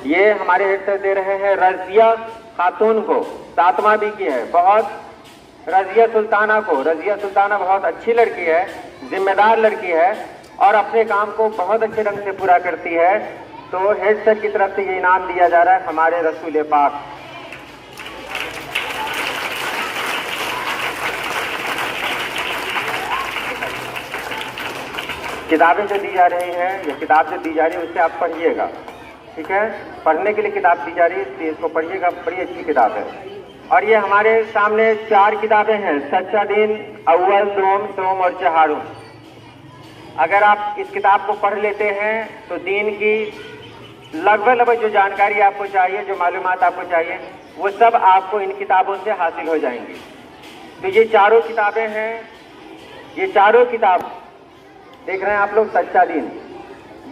ये हमारे head sir दे रहे हैं रजिया खातून को, 7वां बी की है, बहुत रजिया सुल्ताना बहुत अच्छी लड़की है, जिम्मेदार लड़की है और अपने काम को बहुत अच्छे ढंग से पूरा करती है। तो हेड सर की तरफ से ये इनाम दिया जा रहा है हमारे रसूल पाक। किताबें जो दी जा रही हैं, ये किताब जो दी जा रही है उससे आप पढ़िएगा, ठीक है। पढ़ने के लिए किताब दी जा रही है, इसलिए इसको पढ़िएगा, बड़ी अच्छी किताब है। और ये हमारे सामने 4 किताबें हैं, सच्चा दीन, अव्वल, दोम, सोम और चहारुम। अगर आप इस किताब को पढ़ लेते हैं तो दीन की लगभग जो जानकारी आपको चाहिए, जो मालूमात आपको चाहिए, वो सब आपको इन किताबों से हासिल हो जाएंगी। तो ये चारों किताबें हैं, ये चारों किताब देख रहे हैं आप लोग, सच्चा दीन,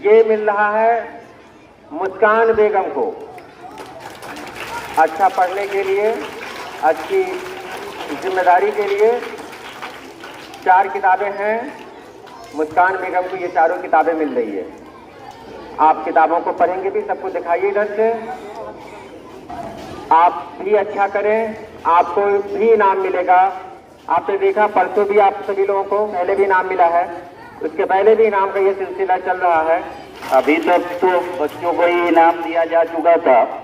ये मिल रहा है मुस्कान बेगम को अच्छा पढ़ने के लिए, अच्छी जिम्मेदारी के लिए। 4 किताबें हैं, मुस्कान बेगम को ये चारों किताबें मिल रही है। आप किताबों को पढ़ेंगे भी, सबको दिखाइए इधर से। आप भी अच्छा करें, आपको भी इनाम मिलेगा। आपने देखा परसों भी आप सभी लोगों को पहले भी इनाम मिला है, उसके पहले भी इनाम का ये सिलसिला चल रहा है। अभी तक तो बच्चों को ही इनाम दिया जा चुका था,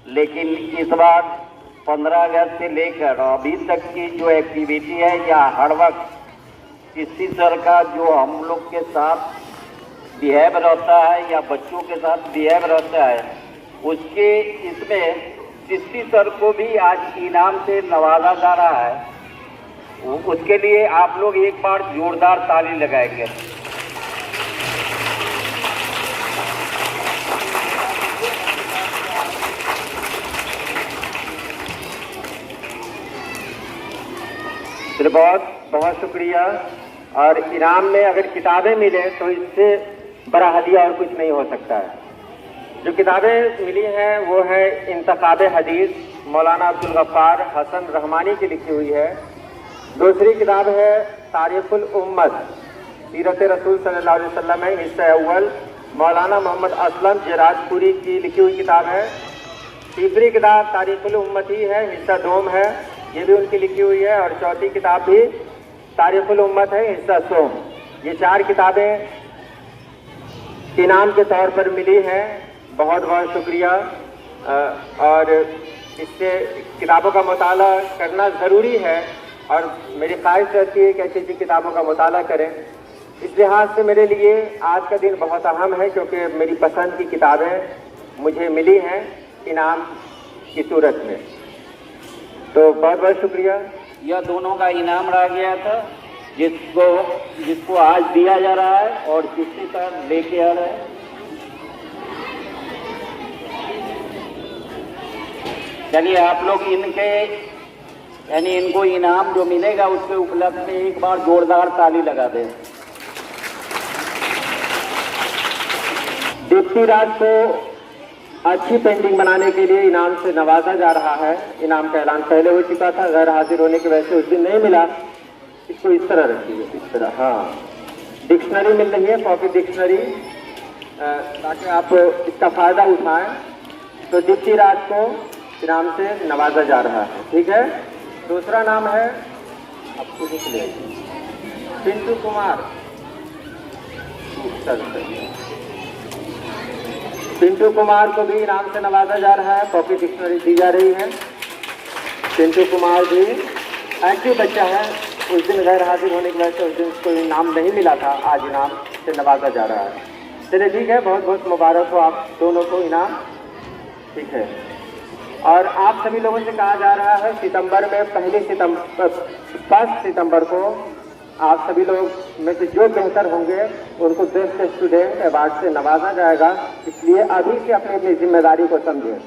लेकिन इस बार 15 अगस्त से लेकर अभी तक की जो एक्टिविटी है, या हर वक्त इसी सर का जो हम लोग के साथ बिहेव रहता है या बच्चों के साथ बिहेव रहता है, उसके इसमें चिश्ती सर को भी आज इनाम से नवाजा जा रहा है। उसके लिए आप लोग एक बार जोरदार ताली लगाएंगे। तो बहुत बहुत शुक्रिया। और इनाम में अगर किताबें मिले तो इससे बड़ा हदिया और कुछ नहीं हो सकता है। जो किताबें मिली हैं वो है इंतखाब हदीस, मौलाना अब्दुल गफ्फार हसन रहमानी की लिखी हुई है। दूसरी किताब है तारीखुल उम्मत, सीरत रसूल सल्लल्लाहु अलैहि वसल्लम है, हिस्सा अव्वल, मौलाना मोहम्मद असलम जराजपुरी की लिखी हुई किताब है। तीसरी किताब तारीखुल उम्मत ही है, हिस्सा दोम है, ये भी उनकी लिखी हुई है। और चौथी किताब भी तारीखुल उम्मत है, हिस्सा सोम। ये 4 किताबें इनाम के तौर पर मिली हैं। बहुत बहुत शुक्रिया। और इससे किताबों का मुताला करना ज़रूरी है और मेरी ख्वाहिश रहती है कि अच्छी अच्छी किताबों का मुताला करें। इस लिहाज से मेरे लिए आज का दिन बहुत अहम है, क्योंकि मेरी पसंद की किताबें मुझे मिली हैं इनाम की सूरत में। तो बहुत बहुत शुक्रिया। यह दोनों का इनाम रह गया था, जिसको आज दिया जा रहा है और चिश्ती सर लेके आ रहे हैं। चलिए आप लोग इनको इनाम जो मिलेगा उसके उपलक्ष्य में एक बार जोरदार ताली लगा दें। दीप्ति राज को अच्छी पेंटिंग बनाने के लिए इनाम से नवाजा जा रहा है। इनाम का ऐलान पहले हो चुका था, गैर हाजिर होने की वजह से उस दिन नहीं मिला। इसको इस तरह रखिए, इस तरह। हाँ, डिक्शनरी मिल रही है, पॉकेट डिक्शनरी, ताकि आप इसका फायदा उठाएं। तो दीप्ति राज को इनाम से नवाजा जा रहा है, ठीक है। दूसरा नाम है, आपको लिख ले, पिंटू कुमार। पिंटू कुमार को भी इनाम से नवाजा जा रहा है, पॉकेट डिक्शनरी दी जा रही है। पिंटू कुमार भी एक्टिव बच्चा है, उस दिन गैर हाजिर होने की वजह से उस दिन उसको इनाम नहीं मिला था, आज इनाम से नवाजा जा रहा है। चलिए ठीक है, बहुत बहुत मुबारक हो आप दोनों को इनाम, ठीक है। और आप सभी लोगों से कहा जा रहा है सितंबर में 1 सितंबर को आप सभी लोग में से जो बेहतर होंगे उनको बेस्ट स्टूडेंट अवार्ड से नवाजा जाएगा। इसलिए अभी से अपनी जिम्मेदारी को समझें।